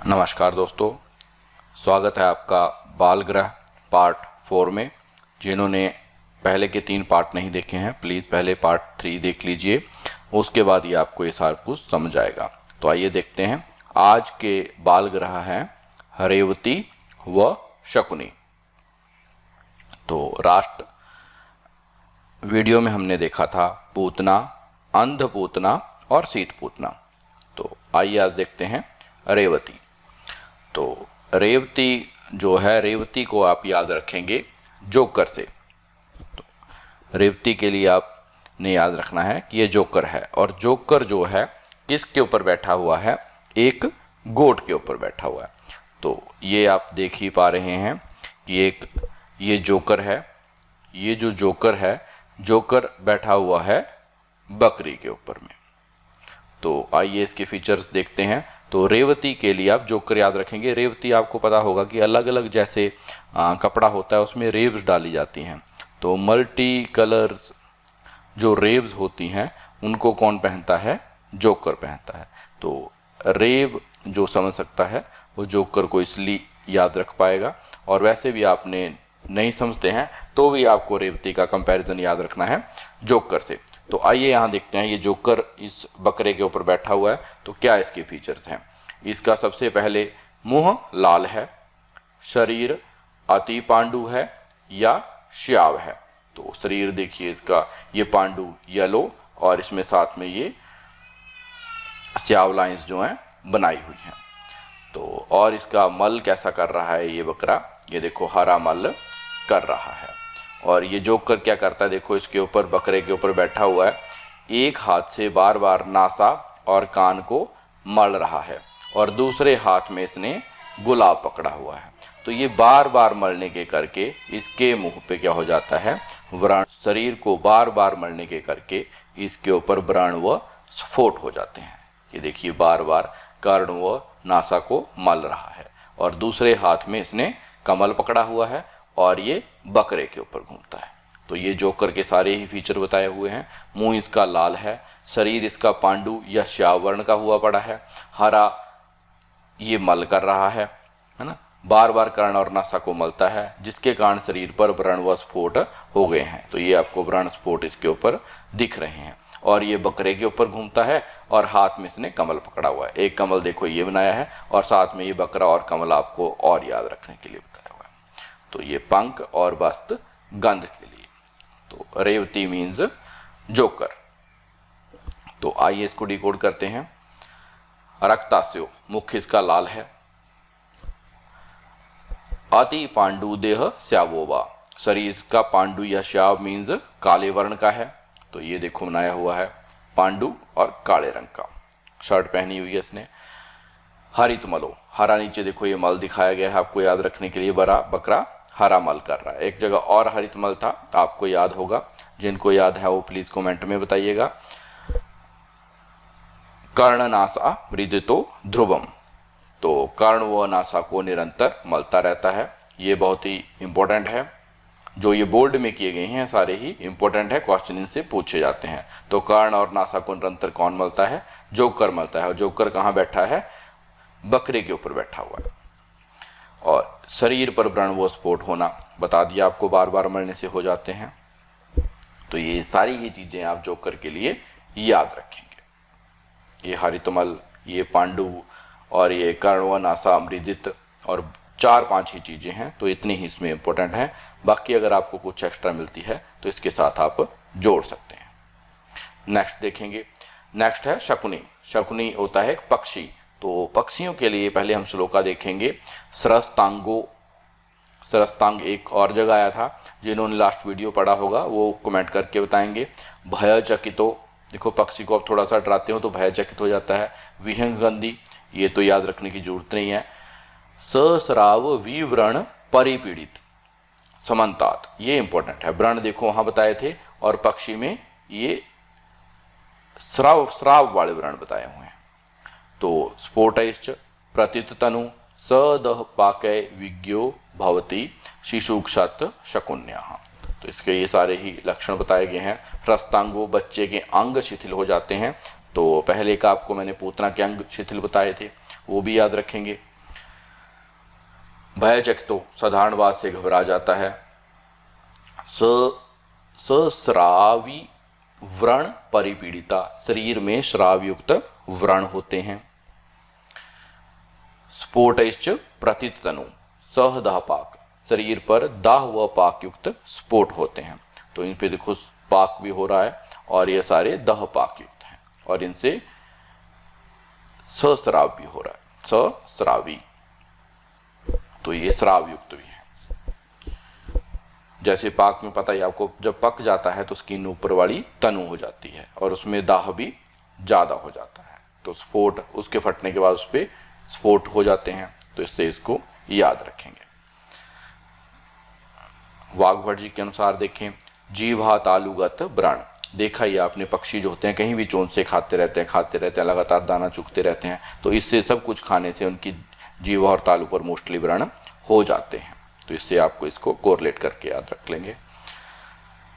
नमस्कार दोस्तों, स्वागत है आपका बाल ग्रह पार्ट 4 में। जिन्होंने पहले के 3 पार्ट नहीं देखे हैं प्लीज़ पहले पार्ट 3 देख लीजिए, उसके बाद ये आपको ये सारा कुछ समझ आएगा। तो आइए देखते हैं। आज के बाल ग्रह हैं रेवती व शकुनी। तो राष्ट्र वीडियो में हमने देखा था पूतना, अंध पूतना और शीत पूतना। तो आइए आज देखते हैं रेवती। तो रेवती जो है, रेवती को आप याद रखेंगे जोकर से। तो रेवती के लिए आपने याद रखना है कि ये जोकर है, और जोकर जो है किसके ऊपर बैठा हुआ है? एक गोट के ऊपर बैठा हुआ है। तो ये आप देख ही पा रहे हैं कि एक ये जोकर है, ये जो जोकर है, जोकर बैठा हुआ है बकरी के ऊपर में। तो आइए इसके फीचर्स देखते हैं। तो रेवती के लिए आप जोकर याद रखेंगे। रेवती आपको पता होगा कि अलग अलग जैसे कपड़ा होता है उसमें रेब्स डाली जाती हैं। तो मल्टी कलर्स जो रेब्स होती हैं उनको कौन पहनता है? जोकर पहनता है। तो रेब जो समझ सकता है वो जोकर को इसलिए याद रख पाएगा, और वैसे भी आपने नहीं समझते हैं तो भी आपको रेवती का कंपैरिजन याद रखना है जोकर से। तो आइए यहाँ देखते हैं, ये जोकर इस बकरे के ऊपर बैठा हुआ है तो क्या इसके फीचर्स हैं। इसका सबसे पहले मुंह लाल है, शरीर अति पांडु है या श्याव है। तो शरीर देखिए इसका, ये पांडु येलो और इसमें साथ में ये श्याव लाइंस जो हैं बनाई हुई हैं। तो और इसका मल कैसा कर रहा है ये बकरा? ये देखो हरा मल कर रहा है। और ये जोकर क्या करता है? देखो इसके ऊपर, बकरे के ऊपर बैठा हुआ है, एक हाथ से बार बार नासा और कान को मल रहा है और दूसरे हाथ में इसने गुलाब पकड़ा हुआ है। तो ये बार बार मलने के करके इसके मुंह पे क्या हो जाता है? व्रण। शरीर को बार बार मलने के करके इसके ऊपर व्रण व स्फोट हो जाते हैं। ये देखिए बार बार कर्ण व नासा को मल रहा है और दूसरे हाथ में इसने कमल पकड़ा हुआ है और ये बकरे के ऊपर घूमता है। तो ये जोकर के सारे ही फीचर बताए हुए हैं। मुंह इसका लाल है, शरीर इसका पांडु या श्याव वर्ण का हुआ पड़ा है, हरा ये मल कर रहा है ना, बार बार कर्ण और नासा को मलता है, जिसके कारण शरीर पर व्रण व स्फोट हो गए हैं। तो ये आपको व्रण स्फोट इसके ऊपर दिख रहे हैं। और ये बकरे के ऊपर घूमता है और हाथ में इसने कमल पकड़ा हुआ है। एक कमल देखो ये बनाया है और साथ में ये बकरा और कमल आपको और याद रखने के लिए बताया हुआ है। तो ये पंख और वस्त गंध के लिए। तो रेवती मीन्स जोकर। तो आइए इसको डिकोड करते हैं। रक्तास्यो, मुख्य इसका लाल है। अति पांडु देह श्यावोवा, शरीर का पांडु या श्याव मीन्स काले वर्ण का है। तो ये देखो बनाया हुआ है पांडु और काले रंग का, शर्ट पहनी हुई है इसने। हरित मलो, हरा नीचे देखो ये मल दिखाया गया है आपको याद रखने के लिए। बकरा हरा मल कर रहा है। एक जगह और हरित मल था, आपको याद होगा, जिनको याद है वो प्लीज कमेंट में बताइएगा। कर्ण नासा मृदितो ध्रुवम, तो कर्ण व नासा को निरंतर मलता रहता है। ये बहुत ही इंपॉर्टेंट है। जो ये बोल्ड में किए गए हैं सारे ही इंपॉर्टेंट है, क्वेश्चन इनसे पूछे जाते हैं। तो कर्ण और नासा को निरंतर कौन मलता है? जोकर मलता है। और जोकर कहाँ बैठा है? बकरे के ऊपर बैठा हुआ है। और शरीर पर व्रण व स्फोट होना बता दिया आपको, बार बार मरने से हो जाते हैं। तो ये सारी ही चीजें आप जोकर के लिए याद रखेंगे। ये हरितमल, ये पांडु और ये कर्ण व नासा मृदित, और 4-5 ही चीजें हैं। तो इतनी ही इसमें इंपॉर्टेंट है। बाकी अगर आपको कुछ एक्स्ट्रा मिलती है तो इसके साथ आप जोड़ सकते हैं। नेक्स्ट देखेंगे। नेक्स्ट है शकुनी। शकुनी होता है एक पक्षी। तो पक्षियों के लिए पहले हम श्लोका देखेंगे। सरस्तांगो, सरस्तांग एक और जगह आया था, जिन्होंने लास्ट वीडियो पढ़ा होगा वो कमेंट करके बताएंगे। भयचकितो, देखो पक्षी को आप थोड़ा सा डराते हो तो भयचकित हो जाता है। विहंगंदी, ये तो याद रखने की जरूरत नहीं है। सस्राव विव्रण परिपीड़ित समन्तात, ये इंपॉर्टेंट है। व्रण देखो वहां बताए थे, और पक्षी में ये श्राव वाले व्रण बताए हुए हैं। तो स्फोटैश्च प्रतित तनु सदह पाकय विज्ञो भवती शिशुक्षत शकुन्याः। तो इसके ये सारे ही लक्षण बताए गए हैं। ह्रस्तांगो, बच्चे के अंग शिथिल हो जाते हैं। तो पहले का आपको मैंने पूतना के अंग शिथिल बताए थे, वो भी याद रखेंगे। भयचकितो साधारण बात से घबरा जाता है। सस्रावी व्रण परिपीड़िता, शरीर में श्राव युक्त व्रण होते हैं। स्फोटश्च प्रतितनु सहदाहपाक, शरीर पर दाह व पाक युक्त स्फोट होते हैं। तो इन पे देखो पाक भी हो रहा है और ये सारे दह पाक युक्त हैं और इनसे सस्राव भी हो रहा है, सस्रावी, तो ये श्राव युक्त भी है। जैसे पाक में पता ही आपको, जब पक जाता है तो स्किन ऊपर वाली तनु हो जाती है और उसमें दाह भी ज़्यादा हो जाता है, तो स्फोट, उसके फटने के बाद उस पर स्फोट हो जाते हैं। तो इससे इसको याद रखेंगे। वाग्भट जी के अनुसार देखें, जीवा तालुगत व्रण, देखा ही आपने पक्षी जो होते हैं कहीं भी चोंच से खाते रहते हैं, लगातार दाना चुगते रहते हैं, तो इससे सब कुछ खाने से उनकी जीवा और तालु पर मोस्टली व्रण हो जाते हैं। तो इससे आपको इसको कोरिलेट करके याद रख लेंगे।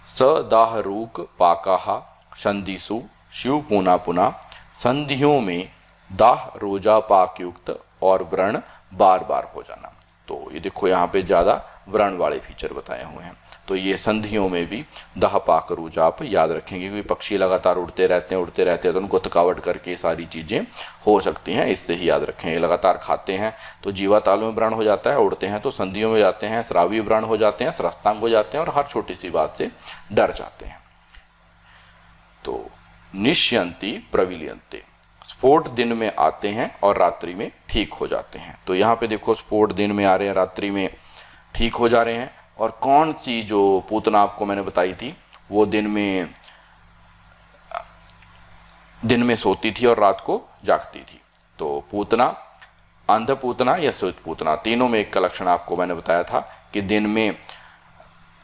सदाहरूक पाकाहा संधिसु शिव पुना पुना, संधियों में दाह रोजा पाक युक्त और व्रण बार बार हो जाना। तो ये देखो यहाँ पे ज़्यादा व्रण वाले फीचर बताए हुए हैं। तो ये संधियों में भी दाह पाक रोजा आप याद रखेंगे, क्योंकि पक्षी लगातार उड़ते रहते हैं तो उनको थकावट करके सारी चीज़ें हो सकती हैं, इससे ही याद रखेंगे। लगातार खाते हैं तो जीवा तालु में व्रण हो जाता है, उड़ते हैं तो संधियों में जाते हैं, श्रावी व्रण हो जाते हैं, स्रस्तांग हो जाते हैं और हर छोटी सी बात से डर जाते हैं। तो निश्यंती प्रविलियंते, स्फोट दिन में आते हैं और रात्रि में ठीक हो जाते हैं। तो यहाँ पे देखो स्फोट दिन में आ रहे हैं, रात्रि में ठीक हो जा रहे हैं। और कौन सी जो पूतना आपको मैंने बताई थी वो दिन में सोती थी और रात को जागती थी। तो पूतना, अंध पूतना या श्वेत पूतना, तीनों में एक का लक्षण आपको मैंने बताया था कि दिन में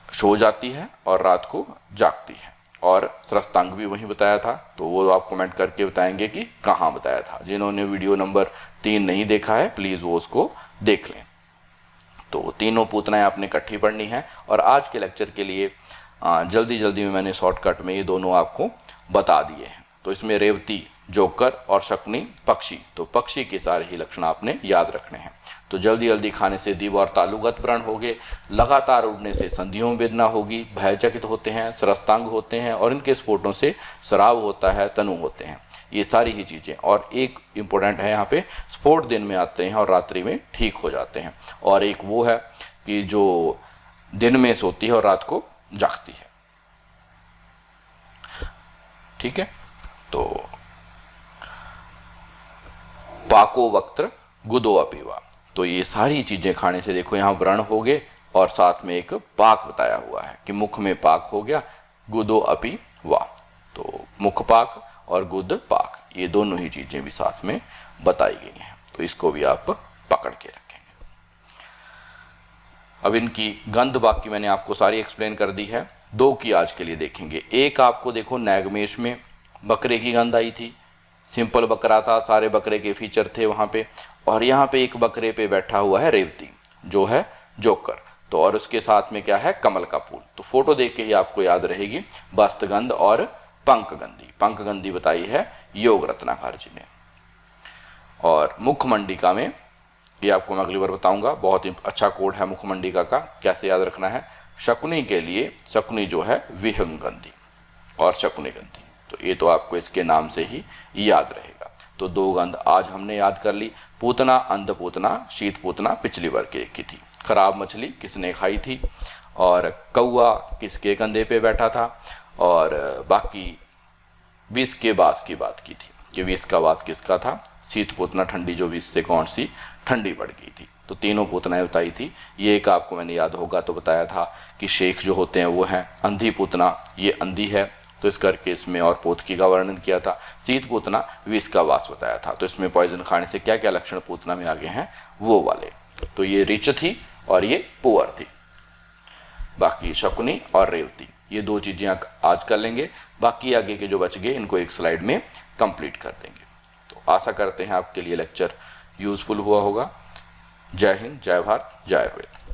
सो जाती है और रात को जागती है। और स्रस्तांग भी वहीं बताया था, तो वो आप कमेंट करके बताएंगे कि कहाँ बताया था। जिन्होंने वीडियो नंबर 3 नहीं देखा है प्लीज़ वो उसको देख लें। तो तीनों पूतनाएं आपने इकट्ठी पढ़नी है। और आज के लेक्चर के लिए जल्दी में मैंने शॉर्टकट में ये दोनों आपको बता दिए हैं। तो इसमें रेवती, जोकर और शकुनी पक्षी, तो पक्षी के सारे ही लक्षण आपने याद रखने हैं। तो जल्दी खाने से दीवा और तालुगत व्रण होंगे, लगातार उड़ने से संधियों में वेदना होगी, भयचकित होते हैं, स्रस्तांग होते हैं और इनके स्फोटों से श्राव होता है, तनु होते हैं। ये सारी ही चीज़ें। और एक इम्पोर्टेंट है यहाँ पे, स्फोट दिन में आते हैं और रात्रि में ठीक हो जाते हैं। और एक वो है कि जो दिन में सोती है और रात को जागती है। ठीक है, तो पाको वक्त्र गुदो अपीवा, तो ये सारी चीज़ें खाने से देखो यहाँ व्रण हो गए और साथ में एक पाक बताया हुआ है कि मुख में पाक हो गया, गुदो अपी वा, तो मुख पाक और गुद पाक, ये दोनों ही चीज़ें भी साथ में बताई गई हैं। तो इसको भी आप पकड़ के रखेंगे। अब इनकी गंध बाकी मैंने आपको सारी एक्सप्लेन कर दी है। 2 की आज के लिए देखेंगे। एक आपको देखो नैगमेश में बकरे की गंध आई थी, सिंपल बकरा था, सारे बकरे के फीचर थे वहाँ पे। और यहाँ पे एक बकरे पे बैठा हुआ है रेवती जो है जोकर, तो और उसके साथ में क्या है, कमल का फूल। तो फोटो देख के ही आपको याद रहेगी बस्तगंध और पंकगंधी। पंकगंधी बताई है योग रत्नाकर जी ने। और मुखमंडिका में, ये आपको मैं अगली बार बताऊंगा, बहुत ही अच्छा कोड है मुखमंडिका का, कैसे याद रखना है। शकुनी के लिए, शकुनी जो है विहंगंधी और शकुनी गंधी, तो ये तो आपको इसके नाम से ही याद रहेगा। तो 2 गंध आज हमने याद कर ली। पूतना, अंध पूतना, शीत पूतना पिछली बार की थी। खराब मछली किसने खाई थी, और कौआ किसके कंधे पे बैठा था, और बाकी विष के बास की बात की थी कि विष का बास किसका था। शीत पूतना ठंडी, जो विष से कौन सी ठंडी पड़ गई थी। तो तीनों पूतनाएं बताई थी। ये एक आपको मैंने याद होगा तो बताया था कि शेख जो होते हैं वो हैं अंधी पूतना, ये अंधी है तो इस करके इसमें और पोतकी का वर्णन किया था। शीत पूतना विष का वास बताया था, तो इसमें पॉइजन खाने से क्या क्या लक्षण पूतना में आगे हैं वो वाले। तो ये रिच थी और ये पुअर थी। बाकी शकुनी और रेवती, ये 2 चीज़ें आज कर लेंगे। बाकी आगे के जो बच गए इनको एक स्लाइड में कंप्लीट कर देंगे। तो आशा करते हैं आपके लिए लेक्चर यूजफुल हुआ होगा। जय हिंद, जय भारत, जय आयुर्वेद।